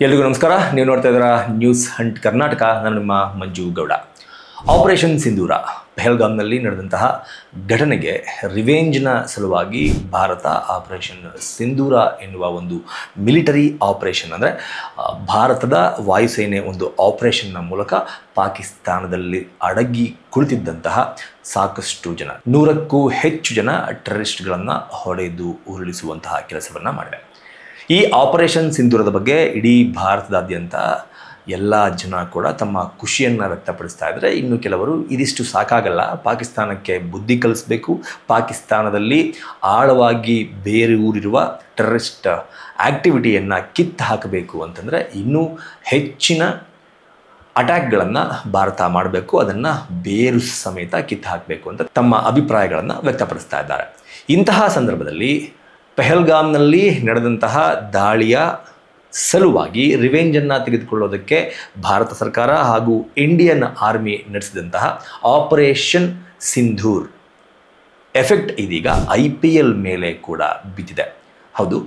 ಎಲ್ರಿಗೂ ನಮಸ್ಕಾರ. ನೀವು ನೋಡ್ತಾ ಇದ್ದೀರಾ ನ್ಯೂಸ್ ಹಂಟ್ ಕರ್ನಾಟಕ. ನಾನು ನಿಮ್ಮ ಮಂಜು ಗೌಡ. ಆಪರೇಷನ್ ಸಿಂಧೂರ ಪಹಲ್ಗಾಮ್ನಲ್ಲಿ ನಡೆದಂತಹ ಘಟನೆಗೆ ರಿವೆಂಜ್ನ ಸಲುವಾಗಿ ಭಾರತ ಆಪರೇಷನ್ ಸಿಂಧೂರ ಎನ್ನುವ ಒಂದು ಮಿಲಿಟರಿ ಆಪರೇಷನ್, ಅಂದರೆ ಭಾರತದ ವಾಯುಸೇನೆ ಒಂದು ಆಪರೇಷನ್ನ ಮೂಲಕ ಪಾಕಿಸ್ತಾನದಲ್ಲಿ ಅಡಗಿ ಕುಳಿತಿದ್ದಂತಹ ಸಾಕಷ್ಟು ಜನ, 100ಕ್ಕೂ ಹೆಚ್ಚು ಜನ ಟೆರರಿಸ್ಟ್ಗಳನ್ನು ಹೊಡೆದು ಉರುಳಿಸುವಂತಹ ಕೆಲಸವನ್ನು ಮಾಡಿದೆ. ಈ ಆಪರೇಷನ್ ಸಿಂಧೂರದ ಬಗ್ಗೆ ಇಡೀ ಭಾರತದಾದ್ಯಂತ ಎಲ್ಲ ಜನ ಕೂಡ ತಮ್ಮ ಖುಷಿಯನ್ನು ವ್ಯಕ್ತಪಡಿಸ್ತಾ ಇದ್ದಾರೆ. ಇನ್ನು ಕೆಲವರು ಇದಿಷ್ಟು ಸಾಕಾಗಲ್ಲ, ಪಾಕಿಸ್ತಾನಕ್ಕೆ ಬುದ್ಧಿ ಕಲಿಸಬೇಕು, ಪಾಕಿಸ್ತಾನದಲ್ಲಿ ಆಳವಾಗಿ ಬೇರೂರಿರುವ ಟೆರರಿಸ್ಟ್ ಆ್ಯಕ್ಟಿವಿಟಿಯನ್ನು ಕಿತ್ತು ಹಾಕಬೇಕು ಅಂತಂದರೆ ಇನ್ನೂ ಹೆಚ್ಚಿನ ಅಟ್ಯಾಕ್ಗಳನ್ನು ಭಾರತ ಮಾಡಬೇಕು, ಅದನ್ನು ಬೇರು ಸಮೇತ ಕಿತ್ತು ಹಾಕಬೇಕು ಅಂತ ತಮ್ಮ ಅಭಿಪ್ರಾಯಗಳನ್ನು ವ್ಯಕ್ತಪಡಿಸ್ತಾ ಇದ್ದಾರೆ. ಇಂತಹ ಸಂದರ್ಭದಲ್ಲಿ ಪಹಲ್ಗಾಮ್ನಲ್ಲಿ ನಡೆದಂತಹ ದಾಳಿಯ ಸಲುವಾಗಿ ರಿವೆಂಜನ್ನು ತೆಗೆದುಕೊಳ್ಳೋದಕ್ಕೆ ಭಾರತ ಸರ್ಕಾರ ಹಾಗೂ ಇಂಡಿಯನ್ ಆರ್ಮಿ ನಡೆಸಿದಂತಹ ಆಪರೇಷನ್ ಸಿಂಧೂರ್ ಎಫೆಕ್ಟ್ ಇದೀಗ IPL ಮೇಲೆ ಕೂಡ ಬಿದ್ದಿದೆ. ಹೌದು,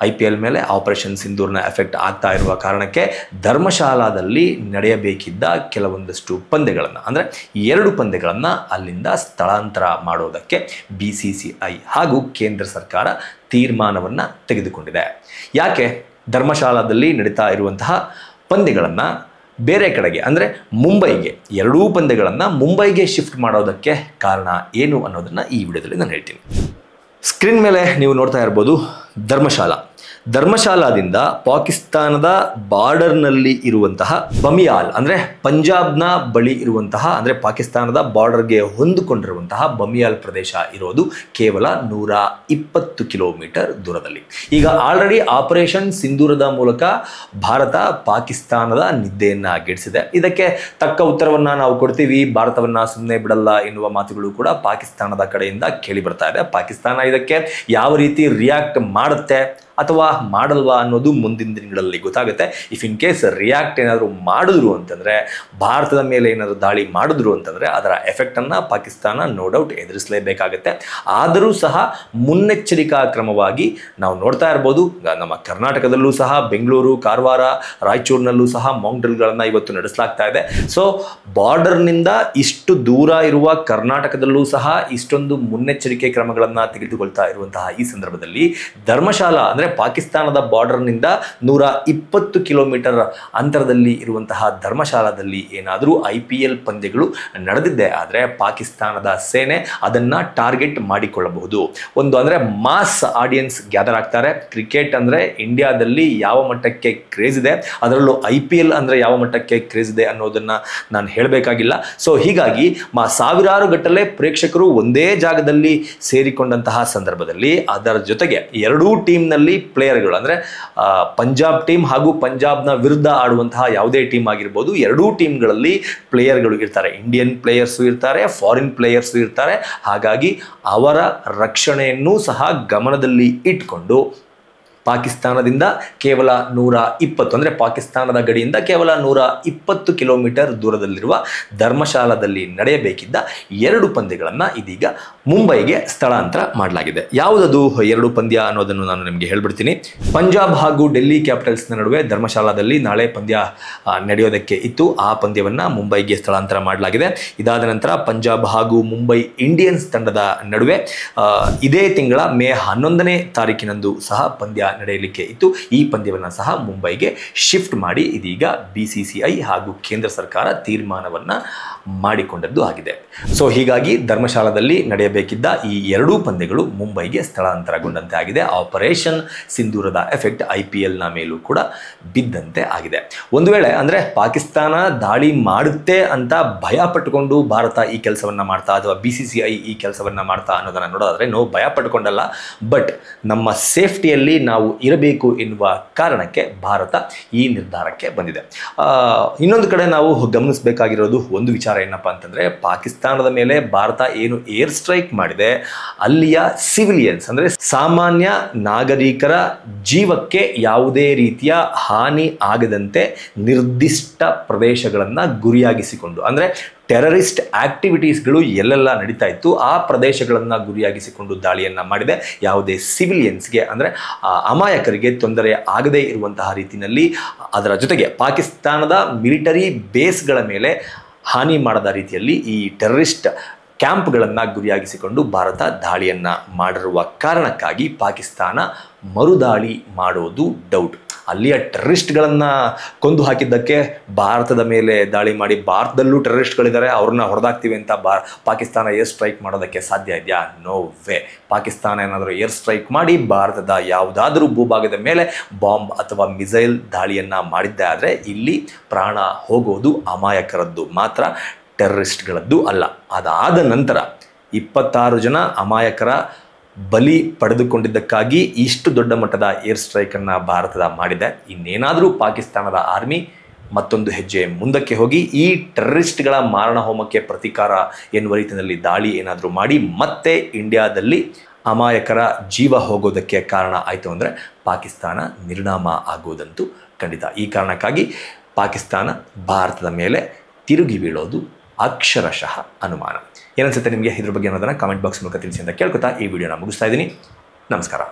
IPL ಮೇಲೆ ಆಪರೇಷನ್ ಸಿಂಧೂರ್ನ ಎಫೆಕ್ಟ್ ಆಗ್ತಾ ಇರುವ ಕಾರಣಕ್ಕೆ ಧರ್ಮಶಾಲಾದಲ್ಲಿ ನಡೆಯಬೇಕಿದ್ದ ಕೆಲವೊಂದಷ್ಟು ಪಂದ್ಯಗಳನ್ನು, ಅಂದರೆ 2 ಪಂದ್ಯಗಳನ್ನು ಅಲ್ಲಿಂದ ಸ್ಥಳಾಂತರ ಮಾಡೋದಕ್ಕೆ BCCI ಹಾಗೂ ಕೇಂದ್ರ ಸರ್ಕಾರ ತೀರ್ಮಾನವನ್ನು ತೆಗೆದುಕೊಂಡಿದೆ. ಯಾಕೆ ಧರ್ಮಶಾಲಾದಲ್ಲಿ ನಡೀತಾ ಇರುವಂತಹ ಪಂದ್ಯಗಳನ್ನು ಬೇರೆ ಕಡೆಗೆ, ಅಂದರೆ ಮುಂಬೈಗೆ, 2 ಪಂದ್ಯಗಳನ್ನು ಮುಂಬೈಗೆ ಶಿಫ್ಟ್ ಮಾಡೋದಕ್ಕೆ ಕಾರಣ ಏನು ಅನ್ನೋದನ್ನು ಈ ವಿಡಿಯೋದಲ್ಲಿ ನಾನು ಹೇಳ್ತೀನಿ. ಸ್ಕ್ರೀನ್ ಮೇಲೆ ನೀವು ನೋಡ್ತಾ ಇರ್ಬೋದು ಧರ್ಮಶಾಲಾದಿಂದ ಪಾಕಿಸ್ತಾನದ ಬಾರ್ಡರ್ನಲ್ಲಿ ಇರುವಂತಹ ಬಮಿಯಾಲ್, ಅಂದರೆ ಪಂಜಾಬ್ನ ಬಳಿ ಇರುವಂತಹ, ಅಂದರೆ ಪಾಕಿಸ್ತಾನದ ಬಾರ್ಡರ್ಗೆ ಹೊಂದಿಕೊಂಡಿರುವಂತಹ ಬಮಿಯಾಲ್ ಪ್ರದೇಶ ಇರೋದು ಕೇವಲ 120 ಕಿಲೋಮೀಟರ್ ದೂರದಲ್ಲಿ. ಈಗ ಆಲ್ರೆಡಿ ಆಪರೇಷನ್ ಸಿಂಧೂರದ ಮೂಲಕ ಭಾರತ ಪಾಕಿಸ್ತಾನದ ನಿದ್ದೆಯನ್ನು ಗೆಡಿಸಿದೆ. ಇದಕ್ಕೆ ತಕ್ಕ ಉತ್ತರವನ್ನು ನಾವು ಕೊಡ್ತೀವಿ, ಭಾರತವನ್ನು ಸುಮ್ಮನೆ ಬಿಡಲ್ಲ ಎನ್ನುವ ಮಾತುಗಳು ಕೂಡ ಪಾಕಿಸ್ತಾನದ ಕಡೆಯಿಂದ ಕೇಳಿ ಬರ್ತಾ ಇದೆ. ಪಾಕಿಸ್ತಾನ ಇದಕ್ಕೆ ಯಾವ ರೀತಿ ರಿಯಾಕ್ಟ್ ಮಾಡುತ್ತೆ ಅಥವಾ ಮಾಡಲ್ವಾ ಅನ್ನೋದು ಮುಂದಿನ ದಿನಗಳಲ್ಲಿ ಗೊತ್ತಾಗುತ್ತೆ. ಇಫ್ ಇನ್ ಕೇಸ್ ರಿಯಾಕ್ಟ್ ಏನಾದರೂ ಮಾಡಿದ್ರು ಅಂತಂದರೆ, ಭಾರತದ ಮೇಲೆ ಏನಾದರೂ ದಾಳಿ ಮಾಡಿದ್ರು ಅಂತಂದರೆ ಅದರ ಎಫೆಕ್ಟನ್ನು ಪಾಕಿಸ್ತಾನ ನೋ ಡೌಟ್ ಎದುರಿಸಲೇಬೇಕಾಗತ್ತೆ. ಆದರೂ ಸಹ ಮುನ್ನೆಚ್ಚರಿಕಾ ಕ್ರಮವಾಗಿ ನಾವು ನೋಡ್ತಾ ಇರ್ಬೋದು, ನಮ್ಮ ಕರ್ನಾಟಕದಲ್ಲೂ ಸಹ ಬೆಂಗಳೂರು, ಕಾರವಾರ, ರಾಯಚೂರಿನಲ್ಲೂ ಸಹ ಮಾಕ್ ಡ್ರಿಲ್ಗಳನ್ನು ಇವತ್ತು ನಡೆಸಲಾಗ್ತಾ ಇದೆ. ಸೊ ಬಾರ್ಡರ್ನಿಂದ ಇಷ್ಟು ದೂರ ಇರುವ ಕರ್ನಾಟಕದಲ್ಲೂ ಸಹ ಇಷ್ಟೊಂದು ಮುನ್ನೆಚ್ಚರಿಕೆ ಕ್ರಮಗಳನ್ನು ತೆಗೆದುಕೊಳ್ತಾ ಇರುವಂತಹ ಈ ಸಂದರ್ಭದಲ್ಲಿ ಧರ್ಮಶಾಲಾ, ಅಂದರೆ ಪಾಕಿಸ್ತಾನದ ಬಾರ್ಡರ್ನಿಂದ 120 ಕಿಲೋಮೀಟರ್ ಅಂತರದಲ್ಲಿ ಇರುವಂತಹ ಧರ್ಮಶಾಲಾದಲ್ಲಿ ಏನಾದರೂ IPL ಪಂದ್ಯಗಳು ನಡೆದಿದ್ದೆ ಆದರೆ ಪಾಕಿಸ್ತಾನದ ಸೇನೆ ಅದನ್ನು ಟಾರ್ಗೆಟ್ ಮಾಡಿಕೊಳ್ಳಬಹುದು. ಒಂದು ಅಂದರೆ ಮಾಸ್ ಆಡಿಯನ್ಸ್ ಗ್ಯಾದರ್ ಆಗ್ತಾರೆ. ಕ್ರಿಕೆಟ್ ಅಂದರೆ ಇಂಡಿಯಾದಲ್ಲಿ ಯಾವ ಮಟ್ಟಕ್ಕೆ ಕ್ರೇಜ್ ಇದೆ, ಅದರಲ್ಲೂ IPL ಅಂದರೆ ಯಾವ ಮಟ್ಟಕ್ಕೆ ಕ್ರೇಜ್ ಇದೆ ಅನ್ನೋದನ್ನು ನಾನು ಹೇಳಬೇಕಾಗಿಲ್ಲ. ಸೊ ಹೀಗಾಗಿ ಸಾವಿರಾರು ಗಟ್ಟಲೆ ಪ್ರೇಕ್ಷಕರು ಒಂದೇ ಜಾಗದಲ್ಲಿ ಸೇರಿಕೊಂಡಂತಹ ಸಂದರ್ಭದಲ್ಲಿ ಅದರ ಜೊತೆಗೆ 2 ಟೀಮ್ನಲ್ಲಿ ಪ್ಲೇಯರ್ಗಳು, ಅಂದರೆ ಪಂಜಾಬ್ ಟೀಮ್ ಹಾಗೂ ಪಂಜಾಬ್ನ ವಿರುದ್ಧ ಆಡುವಂತಹ ಯಾವುದೇ ಟೀಮ್ ಆಗಿರ್ಬೋದು, 2 ಟೀಮ್ಗಳಲ್ಲಿ ಪ್ಲೇಯರ್ಗಳು ಇರ್ತಾರೆ. ಇಂಡಿಯನ್ ಪ್ಲೇಯರ್ಸು ಇರ್ತಾರೆ, ಫಾರಿನ್ ಪ್ಲೇಯರ್ಸು ಇರ್ತಾರೆ. ಹಾಗಾಗಿ ಅವರ ರಕ್ಷಣೆಯನ್ನು ಸಹ ಗಮನದಲ್ಲಿ ಇಟ್ಕೊಂಡು ಪಾಕಿಸ್ತಾನದಿಂದ ಕೇವಲ 120, ಅಂದರೆ ಪಾಕಿಸ್ತಾನದ ಗಡಿಯಿಂದ ಕೇವಲ 120 ಕಿಲೋಮೀಟರ್ ದೂರದಲ್ಲಿರುವ ಧರ್ಮಶಾಲಾದಲ್ಲಿ ನಡೆಯಬೇಕಿದ್ದ 2 ಪಂದ್ಯಗಳನ್ನು ಇದೀಗ ಮುಂಬೈಗೆ ಸ್ಥಳಾಂತರ ಮಾಡಲಾಗಿದೆ. ಯಾವುದದು 2 ಪಂದ್ಯ ಅನ್ನೋದನ್ನು ನಾನು ನಿಮಗೆ ಹೇಳ್ಬಿಡ್ತೀನಿ. ಪಂಜಾಬ್ ಹಾಗೂ ಡೆಲ್ಲಿ ಕ್ಯಾಪಿಟಲ್ಸ್ನ ನಡುವೆ ಧರ್ಮಶಾಲಾದಲ್ಲಿ ನಾಳೆ ಪಂದ್ಯ ನಡೆಯೋದಕ್ಕೆ ಇತ್ತು. ಆ ಪಂದ್ಯವನ್ನು ಮುಂಬೈಗೆ ಸ್ಥಳಾಂತರ ಮಾಡಲಾಗಿದೆ. ಇದಾದ ನಂತರ ಪಂಜಾಬ್ ಹಾಗೂ ಮುಂಬೈ ಇಂಡಿಯನ್ಸ್ ತಂಡದ ನಡುವೆ ಇದೇ ತಿಂಗಳ ಮೇ 11ನೇ ತಾರೀಕಿನಂದು ಸಹ ಪಂದ್ಯ ನಡೆಯಲಿಕ್ಕೆ ಇತ್ತು. ಈ ಪಂದ್ಯವನ್ನು ಸಹ ಮುಂಬೈಗೆ ಶಿಫ್ಟ್ ಮಾಡಿ ಇದೀಗ BCCI ಹಾಗೂ ಕೇಂದ್ರ ಸರ್ಕಾರ ತೀರ್ಮಾನವನ್ನು ಮಾಡಿಕೊಂಡದ್ದು ಆಗಿದೆ. ಸೊ ಹೀಗಾಗಿ ಧರ್ಮಶಾಲಾದಲ್ಲಿ ನಡೆಯಬೇಕಿದ್ದ ಈ 2 ಪಂದ್ಯಗಳು ಮುಂಬೈಗೆ ಸ್ಥಳಾಂತರಗೊಂಡಂತೆ ಆಗಿದೆ. ಆಪರೇಷನ್ ಸಿಂಧೂರದ ಎಫೆಕ್ಟ್ IPLನ ಮೇಲೂ ಕೂಡ ಬಿದ್ದಂತೆ ಆಗಿದೆ. ಒಂದು ವೇಳೆ ಅಂದರೆ ಪಾಕಿಸ್ತಾನ ದಾಳಿ ಮಾಡುತ್ತೆ ಅಂತ ಭಯ ಪಟ್ಟುಕೊಂಡು ಭಾರತ ಈ ಕೆಲಸವನ್ನು ಮಾಡ್ತಾ ಅಥವಾ BCCI ಈ ಕೆಲಸವನ್ನು ಮಾಡ್ತಾ ಅನ್ನೋದನ್ನು ನೋಡೋದಾದರೆ ಭಯ ಪಟ್ಟುಕೊಂಡಲ್ಲ, ಬಟ್ ನಮ್ಮ ಸೇಫ್ಟಿಯಲ್ಲಿ ನಾವು ಇರಬೇಕು ಎನ್ನುವ ಕಾರಣಕ್ಕೆ ಭಾರತ ಈ ನಿರ್ಧಾರಕ್ಕೆ ಬಂದಿದೆ. ಇನ್ನೊಂದು ಕಡೆ ನಾವು ಗಮನಿಸಬೇಕಾಗಿರೋದು ಒಂದು ವಿಚಾರ ಏನಪ್ಪಾ ಅಂತಂದ್ರೆ, ಪಾಕಿಸ್ತಾನದ ಮೇಲೆ ಭಾರತ ಏನು ಏರ್ ಸ್ಟ್ರೈಕ್ ಮಾಡಿದೆ, ಅಲ್ಲಿಯ ಸಿವಿಲಿಯನ್ಸ್, ಅಂದರೆ ಸಾಮಾನ್ಯ ನಾಗರಿಕರ ಜೀವಕ್ಕೆ ಯಾವುದೇ ರೀತಿಯ ಹಾನಿ ಆಗದಂತೆ ನಿರ್ದಿಷ್ಟ ಪ್ರದೇಶಗಳನ್ನು ಗುರಿಯಾಗಿಸಿಕೊಂಡು, ಅಂದರೆ ಟೆರರಿಸ್ಟ್ ಆಕ್ಟಿವಿಟೀಸ್ಗಳು ಎಲ್ಲೆಲ್ಲ ನಡೀತಾ ಇತ್ತು ಆ ಪ್ರದೇಶಗಳನ್ನು ಗುರಿಯಾಗಿಸಿಕೊಂಡು ದಾಳಿಯನ್ನು ಮಾಡಿದೆ. ಯಾವುದೇ ಸಿವಿಲಿಯನ್ಸ್ಗೆ ಅಂದರೆ ಅಮಾಯಕರಿಗೆ ತೊಂದರೆ ಆಗದೇ ಇರುವಂತಹ ರೀತಿಯಲ್ಲಿ, ಅದರ ಜೊತೆಗೆ ಪಾಕಿಸ್ತಾನದ ಮಿಲಿಟರಿ ಬೇಸ್ಗಳ ಮೇಲೆ ಹಾನಿ ಮಾಡದ ರೀತಿಯಲ್ಲಿ ಈ ಟೆರರಿಸ್ಟ್ ಕ್ಯಾಂಪ್ಗಳನ್ನು ಗುರಿಯಾಗಿಸಿಕೊಂಡು ಭಾರತ ದಾಳಿಯನ್ನು ಮಾಡಿರುವ ಕಾರಣಕ್ಕಾಗಿ ಪಾಕಿಸ್ತಾನ ಮರುದಾಳಿ ಮಾಡೋದು ಡೌಟ್. ಅಲ್ಲಿಯ ಟೆರರಿಸ್ಟ್ಗಳನ್ನು ಕೊಂದು ಹಾಕಿದ್ದಕ್ಕೆ ಭಾರತದ ಮೇಲೆ ದಾಳಿ ಮಾಡಿ, ಭಾರತದಲ್ಲೂ ಟೆರರಿಸ್ಟ್ಗಳಿದ್ದಾರೆ ಅವ್ರನ್ನ ಹೊಡೆದಾಕ್ತೀವಿ ಅಂತ ಪಾಕಿಸ್ತಾನ ಏರ್ ಸ್ಟ್ರೈಕ್ ಮಾಡೋದಕ್ಕೆ ಸಾಧ್ಯ ಇದೆಯಾ? No way. ಪಾಕಿಸ್ತಾನ ಏನಾದರೂ ಏರ್ ಸ್ಟ್ರೈಕ್ ಮಾಡಿ ಭಾರತದ ಯಾವುದಾದ್ರೂ ಭೂಭಾಗದ ಮೇಲೆ ಬಾಂಬ್ ಅಥವಾ ಮಿಸೈಲ್ ದಾಳಿಯನ್ನು ಮಾಡಿದ್ದೇ ಆದರೆ ಇಲ್ಲಿ ಪ್ರಾಣ ಹೋಗೋದು ಅಮಾಯಕರದ್ದು ಮಾತ್ರ, ಟೆರರಿಸ್ಟ್ಗಳದ್ದು ಅಲ್ಲ. ಅದಾದ ನಂತರ 26 ಜನ ಅಮಾಯಕರ ಬಲಿ ಪಡೆದುಕೊಂಡಿದ್ದಕ್ಕಾಗಿ ಇಷ್ಟು ದೊಡ್ಡ ಮಟ್ಟದ ಏರ್ ಸ್ಟ್ರೈಕನ್ನು ಭಾರತದ ಮಾಡಿದೆ. ಇನ್ನೇನಾದರೂ ಪಾಕಿಸ್ತಾನದ ಆರ್ಮಿ ಮತ್ತೊಂದು ಹೆಜ್ಜೆ ಮುಂದಕ್ಕೆ ಹೋಗಿ ಈ ಟೆರರಿಸ್ಟ್ಗಳ ಮಾರಣ ಹೋಮಕ್ಕೆ ಪ್ರತೀಕಾರ ಎನ್ನುವ ರೀತಿಯಲ್ಲಿ ದಾಳಿ ಏನಾದರೂ ಮಾಡಿ ಮತ್ತೆ ಇಂಡಿಯಾದಲ್ಲಿ ಅಮಾಯಕರ ಜೀವ ಹೋಗೋದಕ್ಕೆ ಕಾರಣ ಆಯಿತು ಅಂದರೆ ಪಾಕಿಸ್ತಾನ ನಿರ್ನಾಮ ಆಗೋದಂತೂ ಖಂಡಿತ. ಈ ಕಾರಣಕ್ಕಾಗಿ ಪಾಕಿಸ್ತಾನ ಭಾರತದ ಮೇಲೆ ತಿರುಗಿ ಬೀಳೋದು ಅಕ್ಷರಶಃ ಅನುಮಾನ. ಏನನ್ಸುತ್ತೆ ನಿಮಗೆ ಇದ್ರ ಬಗ್ಗೆ ಅನ್ನೋದನ್ನು ಕಾಮೆಂಟ್ ಬಾಕ್ಸ್ ಮೂಲಕ ತಿಳಿಸಿ ಅಂತ ಕೇಳ್ಕೊತಾ ಈ ವಿಡಿಯೋನ ಮುಗಿಸ್ತಾ ಇದ್ದೀನಿ. ನಮಸ್ಕಾರ.